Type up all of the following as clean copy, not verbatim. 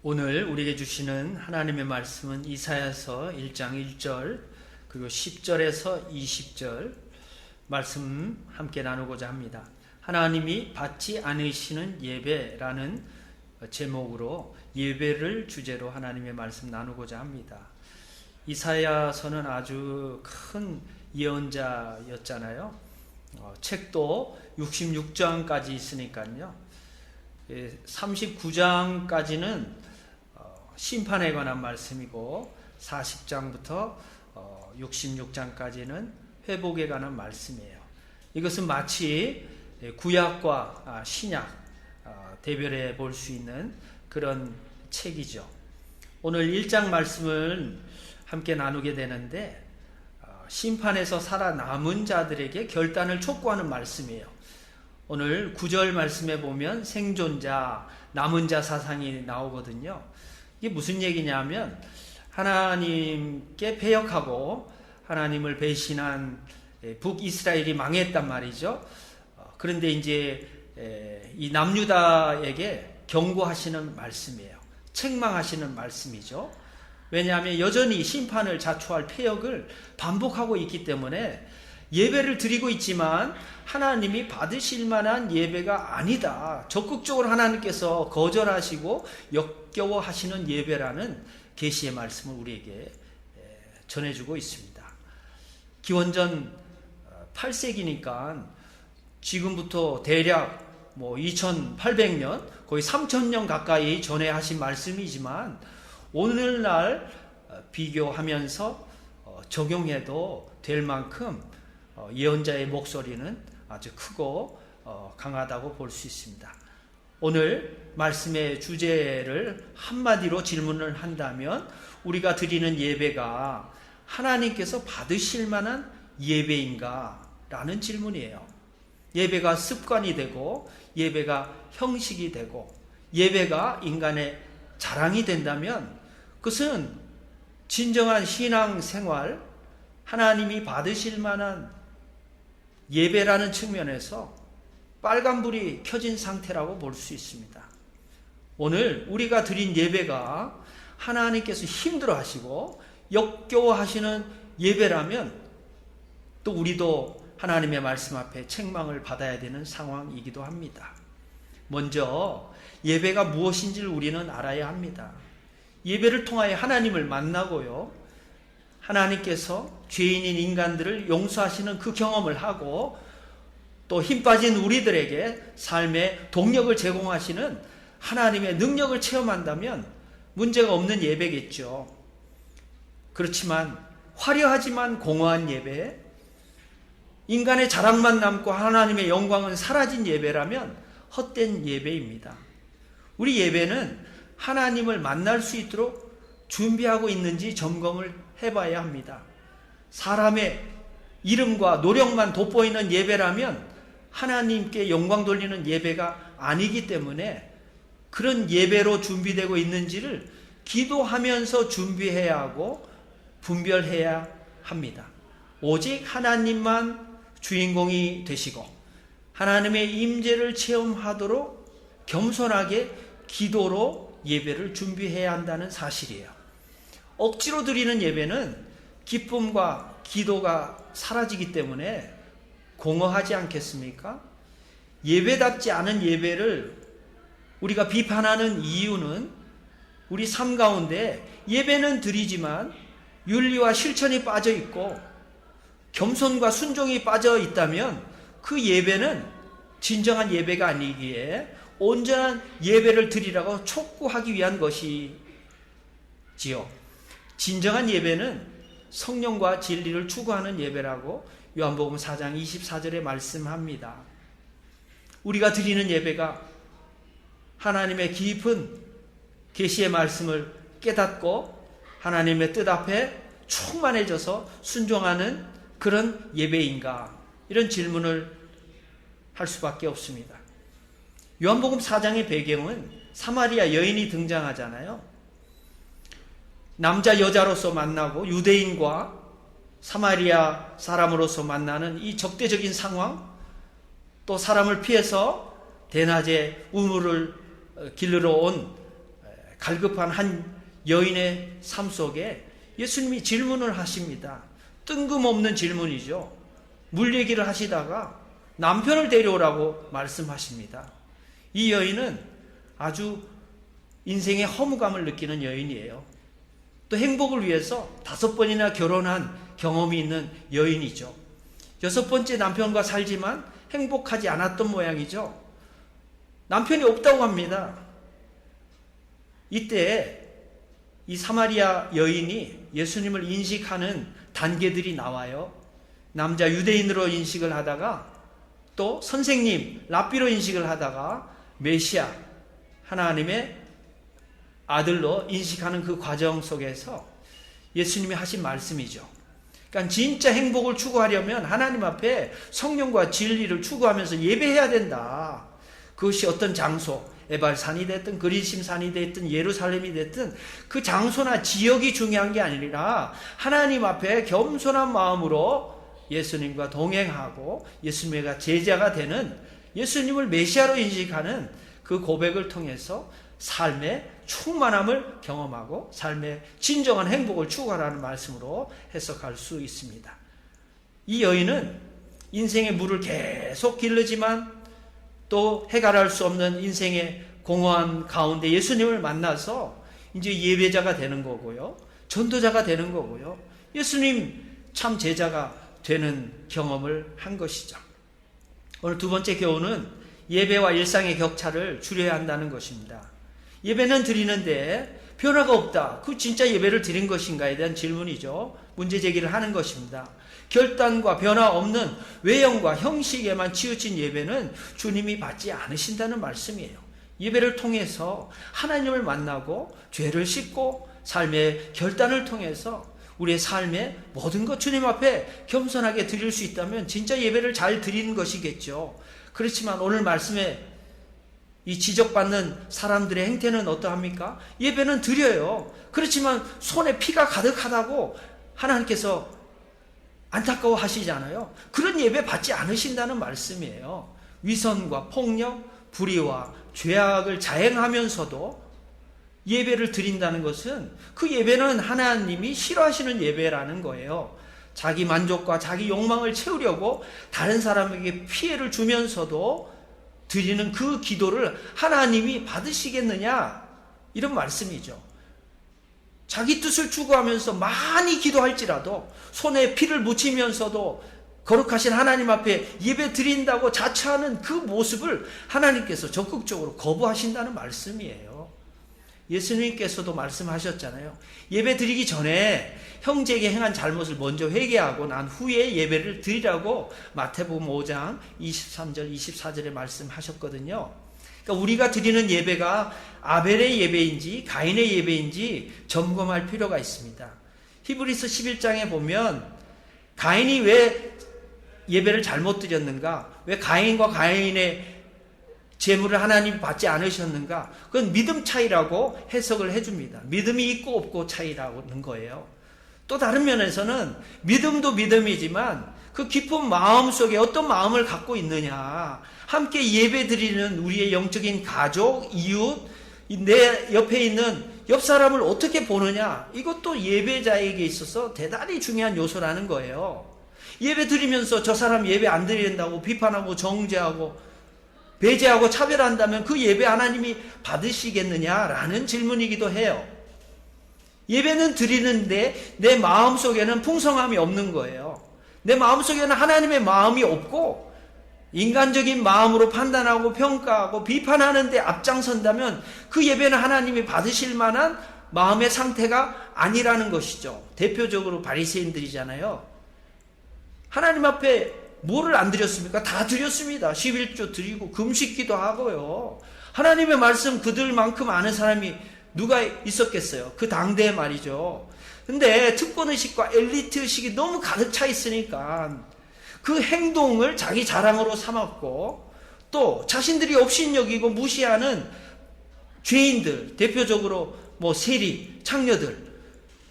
오늘 우리에게 주시는 하나님의 말씀은 이사야서 1장 1절 그리고 10절에서 20절 말씀 함께 나누고자 합니다. 하나님이 받지 않으시는 예배라는 제목으로 예배를 주제로 하나님의 말씀 나누고자 합니다. 이사야서는 아주 큰 예언자였잖아요. 책도 66장까지 있으니까요. 39장까지는 심판에 관한 말씀이고 40장부터 66장까지는 회복에 관한 말씀이에요. 이것은 마치 구약과 신약 대별해 볼 수 있는 그런 책이죠. 오늘 1장 말씀을 함께 나누게 되는데 심판에서 살아남은 자들에게 결단을 촉구하는 말씀이에요. 오늘 9절 말씀에 보면 생존자, 남은 자 사상이 나오거든요. 이게 무슨 얘기냐면 하나님께 패역하고 하나님을 배신한 북이스라엘이 망했단 말이죠. 그런데 이제 이 남유다에게 경고하시는 말씀이에요. 책망하시는 말씀이죠. 왜냐하면 여전히 심판을 자초할 패역을 반복하고 있기 때문에 예배를 드리고 있지만 하나님이 받으실 만한 예배가 아니다. 적극적으로 하나님께서 거절하시고 역겨워하시는 예배라는 계시의 말씀을 우리에게 전해주고 있습니다. 기원전 8세기니까 지금부터 대략 2800년 거의 3000년 가까이 전에 하신 말씀이지만 오늘날 비교하면서 적용해도 될 만큼 예언자의 목소리는 아주 크고 강하다고 볼 수 있습니다. 오늘 말씀의 주제를 한마디로 질문을 한다면 우리가 드리는 예배가 하나님께서 받으실 만한 예배인가? 라는 질문이에요. 예배가 습관이 되고 예배가 형식이 되고 예배가 인간의 자랑이 된다면 그것은 진정한 신앙생활, 하나님이 받으실 만한 예배라는 측면에서 빨간불이 켜진 상태라고 볼 수 있습니다. 오늘 우리가 드린 예배가 하나님께서 힘들어 하시고 역겨워하시는 예배라면 또 우리도 하나님의 말씀 앞에 책망을 받아야 되는 상황이기도 합니다. 먼저 예배가 무엇인지를 우리는 알아야 합니다. 예배를 통하여 하나님을 만나고요. 하나님께서 죄인인 인간들을 용서하시는 그 경험을 하고 또 힘 빠진 우리들에게 삶의 동력을 제공하시는 하나님의 능력을 체험한다면 문제가 없는 예배겠죠. 그렇지만 화려하지만 공허한 예배, 인간의 자랑만 남고 하나님의 영광은 사라진 예배라면 헛된 예배입니다. 우리 예배는 하나님을 만날 수 있도록 준비하고 있는지 점검을 해봐야 합니다. 사람의 이름과 노력만 돋보이는 예배라면 하나님께 영광 돌리는 예배가 아니기 때문에 그런 예배로 준비되고 있는지를 기도하면서 준비해야 하고 분별해야 합니다. 오직 하나님만 주인공이 되시고 하나님의 임재를 체험하도록 겸손하게 기도로 예배를 준비해야 한다는 사실이에요. 억지로 드리는 예배는 기쁨과 기도가 사라지기 때문에 공허하지 않겠습니까? 예배답지 않은 예배를 우리가 비판하는 이유는 우리 삶 가운데 예배는 드리지만 윤리와 실천이 빠져 있고 겸손과 순종이 빠져 있다면 그 예배는 진정한 예배가 아니기에 온전한 예배를 드리라고 촉구하기 위한 것이지요. 진정한 예배는 성령과 진리를 추구하는 예배라고 요한복음 4장 24절에 말씀합니다. 우리가 드리는 예배가 하나님의 깊은 계시의 말씀을 깨닫고 하나님의 뜻 앞에 충만해져서 순종하는 그런 예배인가? 이런 질문을 할 수밖에 없습니다. 요한복음 4장의 배경은 사마리아 여인이 등장하잖아요. 남자 여자로서 만나고 유대인과 사마리아 사람으로서 만나는 이 적대적인 상황, 또 사람을 피해서 대낮에 우물을 길르러 온 갈급한 한 여인의 삶 속에 예수님이 질문을 하십니다. 뜬금없는 질문이죠. 물 얘기를 하시다가 남편을 데려오라고 말씀하십니다. 이 여인은 아주 인생의 허무감을 느끼는 여인이에요. 또 행복을 위해서 5번이나 결혼한 경험이 있는 여인이죠. 6번째 남편과 살지만 행복하지 않았던 모양이죠. 남편이 없다고 합니다. 이때 이 사마리아 여인이 예수님을 인식하는 단계들이 나와요. 남자 유대인으로 인식을 하다가 또 선생님 랍비로 인식을 하다가 메시아 하나님의 아들로 인식하는 그 과정 속에서 예수님이 하신 말씀이죠. 그러니까 진짜 행복을 추구하려면 하나님 앞에 성령과 진리를 추구하면서 예배해야 된다. 그것이 어떤 장소, 에발산이 됐든 그리심산이 됐든 예루살렘이 됐든 그 장소나 지역이 중요한 게 아니라 하나님 앞에 겸손한 마음으로 예수님과 동행하고 예수님의 제자가 되는, 예수님을 메시아로 인식하는 그 고백을 통해서 삶의 충만함을 경험하고 삶의 진정한 행복을 추구하라는 말씀으로 해석할 수 있습니다. 이 여인은 인생의 물을 계속 길르지만 또 해결할 수 없는 인생의 공허한 가운데 예수님을 만나서 이제 예배자가 되는 거고요. 전도자가 되는 거고요. 예수님 참 제자가 되는 경험을 한 것이죠. 오늘 두 번째 교훈은 예배와 일상의 격차를 줄여야 한다는 것입니다. 예배는 드리는데 변화가 없다. 그 진짜 예배를 드린 것인가에 대한 질문이죠. 문제 제기를 하는 것입니다. 결단과 변화 없는 외형과 형식에만 치우친 예배는 주님이 받지 않으신다는 말씀이에요. 예배를 통해서 하나님을 만나고 죄를 씻고 삶의 결단을 통해서 우리의 삶의 모든 것 주님 앞에 겸손하게 드릴 수 있다면 진짜 예배를 잘 드리는 것이겠죠. 그렇지만 오늘 말씀에 이 지적받는 사람들의 행태는 어떠합니까? 예배는 드려요. 그렇지만 손에 피가 가득하다고 하나님께서 안타까워 하시잖아요. 그런 예배 받지 않으신다는 말씀이에요. 위선과 폭력, 불의와 죄악을 자행하면서도 예배를 드린다는 것은 그 예배는 하나님이 싫어하시는 예배라는 거예요. 자기 만족과 자기 욕망을 채우려고 다른 사람에게 피해를 주면서도 드리는 그 기도를 하나님이 받으시겠느냐? 이런 말씀이죠. 자기 뜻을 추구하면서 많이 기도할지라도 손에 피를 묻히면서도 거룩하신 하나님 앞에 예배 드린다고 자처하는 그 모습을 하나님께서 적극적으로 거부하신다는 말씀이에요. 예수님께서도 말씀하셨잖아요. 예배 드리기 전에 형제에게 행한 잘못을 먼저 회개하고 난 후에 예배를 드리라고 마태복음 5장 23절 24절에 말씀하셨거든요. 그러니까 우리가 드리는 예배가 아벨의 예배인지 가인의 예배인지 점검할 필요가 있습니다. 히브리서 11장에 보면 가인이 왜 예배를 잘못 드렸는가? 왜 가인과 가인의 제물을 하나님 받지 않으셨는가? 그건 믿음 차이라고 해석을 해줍니다. 믿음이 있고 없고 차이라는 거예요. 또 다른 면에서는 믿음도 믿음이지만 그 깊은 마음 속에 어떤 마음을 갖고 있느냐, 함께 예배 드리는 우리의 영적인 가족, 이웃, 내 옆에 있는 옆 사람을 어떻게 보느냐, 이것도 예배자에게 있어서 대단히 중요한 요소라는 거예요. 예배 드리면서 저 사람 예배 안 드린다고 비판하고 정죄하고 배제하고 차별한다면 그 예배 하나님이 받으시겠느냐라는 질문이기도 해요. 예배는 드리는데 내 마음속에는 풍성함이 없는 거예요. 내 마음속에는 하나님의 마음이 없고 인간적인 마음으로 판단하고 평가하고 비판하는 데 앞장선다면 그 예배는 하나님이 받으실 만한 마음의 상태가 아니라는 것이죠. 대표적으로 바리새인들이잖아요. 하나님 앞에 뭐를 안 드렸습니까? 다 드렸습니다. 11조 드리고 금식기도 하고요. 하나님의 말씀 그들만큼 아는 사람이 누가 있었겠어요? 그 당대에 말이죠. 근데 특권의식과 엘리트의식이 너무 가득 차 있으니까 그 행동을 자기 자랑으로 삼았고 또 자신들이 업신여기고 무시하는 죄인들, 대표적으로 세리, 창녀들,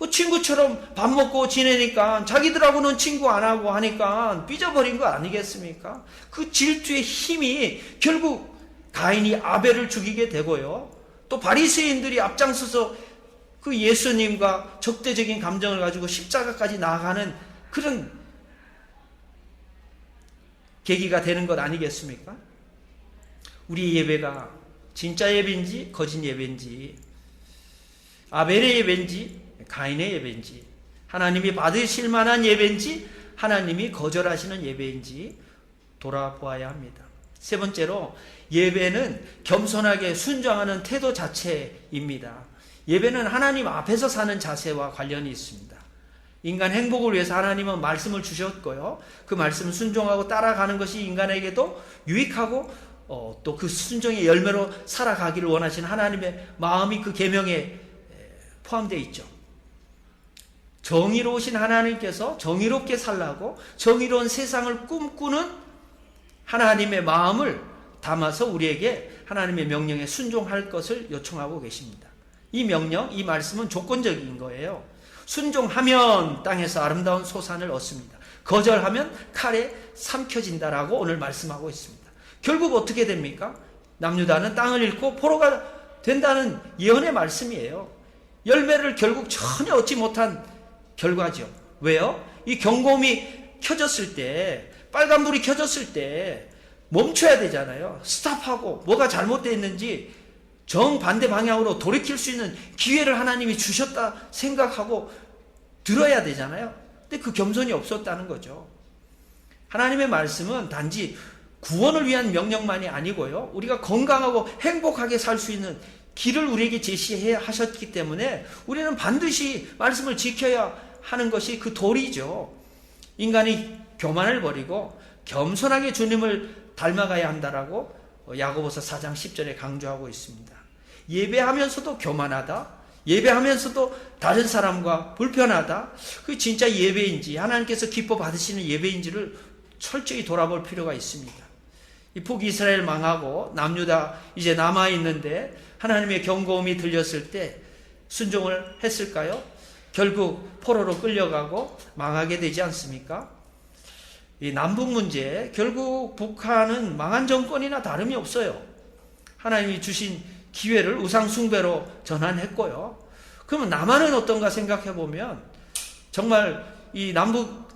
친구처럼 밥 먹고 지내니까 자기들하고는 친구 안 하고 하니까 삐져버린 거 아니겠습니까? 그 질투의 힘이 결국 가인이 아벨을 죽이게 되고요. 또 바리새인들이 앞장서서 그 예수님과 적대적인 감정을 가지고 십자가까지 나아가는 그런 계기가 되는 것 아니겠습니까? 우리 예배가 진짜 예배인지 거짓 예배인지, 아벨의 예배인지 가인의 예배인지, 하나님이 받으실 만한 예배인지 하나님이 거절하시는 예배인지 돌아보아야 합니다. 세 번째로, 예배는 겸손하게 순종하는 태도 자체입니다. 예배는 하나님 앞에서 사는 자세와 관련이 있습니다. 인간 행복을 위해서 하나님은 말씀을 주셨고요, 그 말씀을 순종하고 따라가는 것이 인간에게도 유익하고 또 그 순종의 열매로 살아가기를 원하시는 하나님의 마음이 그 계명에 포함되어 있죠. 정의로우신 하나님께서 정의롭게 살라고 정의로운 세상을 꿈꾸는 하나님의 마음을 담아서 우리에게 하나님의 명령에 순종할 것을 요청하고 계십니다. 이 명령, 이 말씀은 조건적인 거예요. 순종하면 땅에서 아름다운 소산을 얻습니다. 거절하면 칼에 삼켜진다라고 오늘 말씀하고 있습니다. 결국 어떻게 됩니까? 남유다는 땅을 잃고 포로가 된다는 예언의 말씀이에요. 열매를 결국 전혀 얻지 못한 결과죠. 왜요? 이 경고음이 켜졌을 때, 빨간불이 켜졌을 때 멈춰야 되잖아요. 스탑하고 뭐가 잘못됐는지 정반대 방향으로 돌이킬 수 있는 기회를 하나님이 주셨다 생각하고 들어야 되잖아요. 근데 그 겸손이 없었다는 거죠. 하나님의 말씀은 단지 구원을 위한 명령만이 아니고요, 우리가 건강하고 행복하게 살 수 있는 길을 우리에게 제시해 하셨기 때문에 우리는 반드시 말씀을 지켜야 하는 것이 그 도리죠. 인간이 교만을 버리고 겸손하게 주님을 닮아가야 한다라고 야고보서 4장 10절에 강조하고 있습니다. 예배하면서도 교만하다, 예배하면서도 다른 사람과 불편하다, 그게 진짜 예배인지 하나님께서 기뻐 받으시는 예배인지를 철저히 돌아볼 필요가 있습니다. 이 북이스라엘 망하고 남유다 이제 남아있는데 하나님의 경고음이 들렸을 때 순종을 했을까요? 결국 포로로 끌려가고 망하게 되지 않습니까? 이 남북 문제, 결국 북한은 망한 정권이나 다름이 없어요. 하나님이 주신 기회를 우상 숭배로 전환했고요. 그러면 남한은 어떤가 생각해 보면 정말 이 남북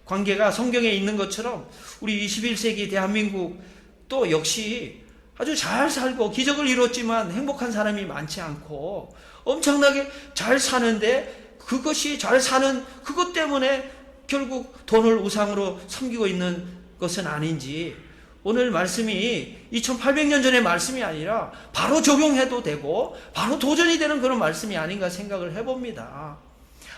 관계가 성경에 있는 것처럼 우리 21세기 대한민국 또 역시 아주 잘 살고 기적을 이뤘지만 행복한 사람이 많지 않고 엄청나게 잘 사는데 그것이 잘 사는 그것 때문에 결국 돈을 우상으로 섬기고 있는 것은 아닌지, 오늘 말씀이 2800년 전의 말씀이 아니라 바로 적용해도 되고 바로 도전이 되는 그런 말씀이 아닌가 생각을 해봅니다.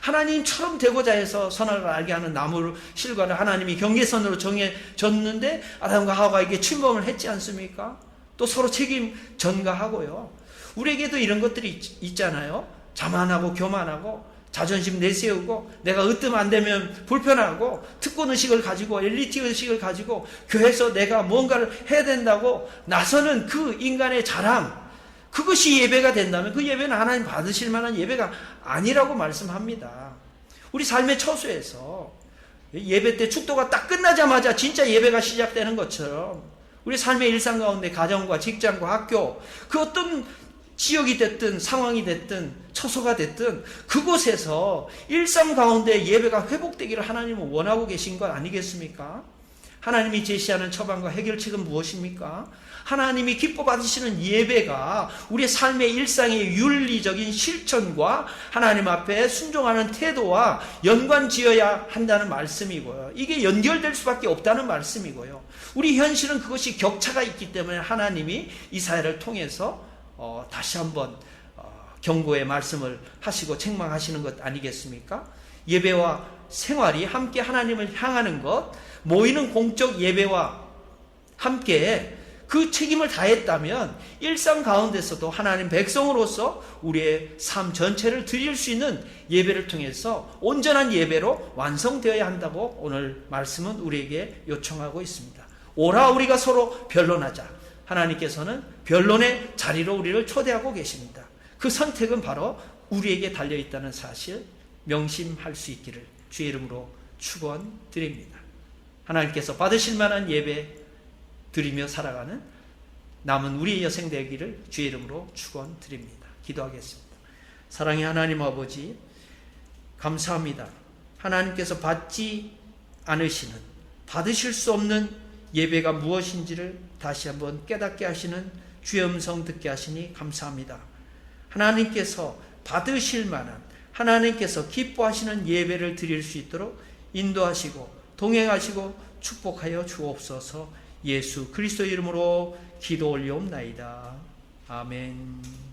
하나님처럼 되고자 해서 선악을 알게 하는 나무 실과를 하나님이 경계선으로 정해줬는데 아담과 하와에게 침범을 했지 않습니까? 또 서로 책임 전가하고요. 우리에게도 이런 것들이 있잖아요. 자만하고 교만하고 자존심 내세우고 내가 으뜸 안 되면 불편하고 특권의식을 가지고 엘리트의식을 가지고 교회에서 내가 뭔가를 해야 된다고 나서는 그 인간의 자랑, 그것이 예배가 된다면 그 예배는 하나님 받으실 만한 예배가 아니라고 말씀합니다. 우리 삶의 처소에서 예배 때 축도가 딱 끝나자마자 진짜 예배가 시작되는 것처럼 우리 삶의 일상 가운데 가정과 직장과 학교, 그 어떤 지역이 됐든 상황이 됐든 처소가 됐든 그곳에서 일상 가운데 예배가 회복되기를 하나님은 원하고 계신 것 아니겠습니까? 하나님이 제시하는 처방과 해결책은 무엇입니까? 하나님이 기뻐 받으시는 예배가 우리의 삶의 일상의 윤리적인 실천과 하나님 앞에 순종하는 태도와 연관지어야 한다는 말씀이고요. 이게 연결될 수밖에 없다는 말씀이고요. 우리 현실은 그것이 격차가 있기 때문에 하나님이 이사야를 통해서 다시 한번 경고의 말씀을 하시고 책망하시는 것 아니겠습니까? 예배와 생활이 함께 하나님을 향하는 것, 모이는 공적 예배와 함께 그 책임을 다했다면 일상 가운데서도 하나님 백성으로서 우리의 삶 전체를 드릴 수 있는 예배를 통해서 온전한 예배로 완성되어야 한다고 오늘 말씀은 우리에게 요청하고 있습니다. 오라 우리가 서로 변론하자. 하나님께서는 변론의 자리로 우리를 초대하고 계십니다. 그 선택은 바로 우리에게 달려있다는 사실 명심할 수 있기를 주의 이름으로 축원드립니다. 하나님께서 받으실 만한 예배 드리며 살아가는 남은 우리의 여생 되기를 주의 이름으로 축원드립니다. 기도하겠습니다. 사랑의 하나님 아버지, 감사합니다. 하나님께서 받지 않으시는, 받으실 수 없는 예배가 무엇인지를 다시 한번 깨닫게 하시는 주의 음성 듣게 하시니 감사합니다. 하나님께서 받으실 만한, 하나님께서 기뻐하시는 예배를 드릴 수 있도록 인도하시고 동행하시고 축복하여 주옵소서. 예수 그리스도 이름으로 기도 올리옵나이다. 아멘.